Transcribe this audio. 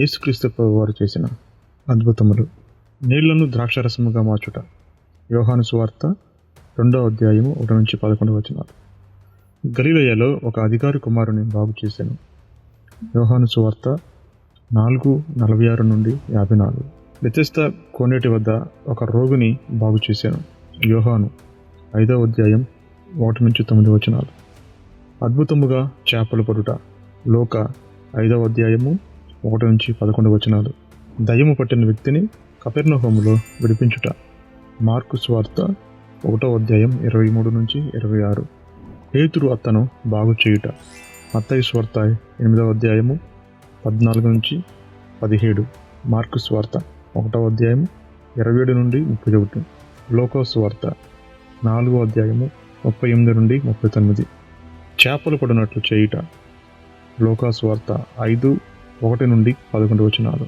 యేసుక్రీస్తు ప్రభువారు చేసిన అద్భుతములు. నీళ్లను ద్రాక్షారసముగా మార్చుట. యోహాను సువార్త 2వ అధ్యాయము 1-11 వచనాలు. గలిలయలో ఒక అధికారి కుమారుని బాగు చేశాను. యోహాను సువార్త 4:46-54. బెతెస్దా కోనేటి వద్ద ఒక రోగిని బాగు చేశాను. యోహాను 5వ అధ్యాయం 1-9 వచనాలు. అద్భుతముగా చేపలు పడుట. లోక 5వ అధ్యాయము 1-11 వచనాలు. దయ్యము పట్టిన వ్యక్తిని కపెర్నహూములో విడిపించుట. మార్కు సువార్త 1వ అధ్యాయం 23-26. పేతురు అత్తను బాగు చేయుట. మత్తయి సువార్త 8వ అధ్యాయము 14-17. మార్కు సువార్త 1వ అధ్యాయము 27-31. లోకా సువార్త 4వ అధ్యాయము 38-39. చేపలు పడినట్లు చేయుట. లోకా సువార్త 5:1-11 వచనాలు.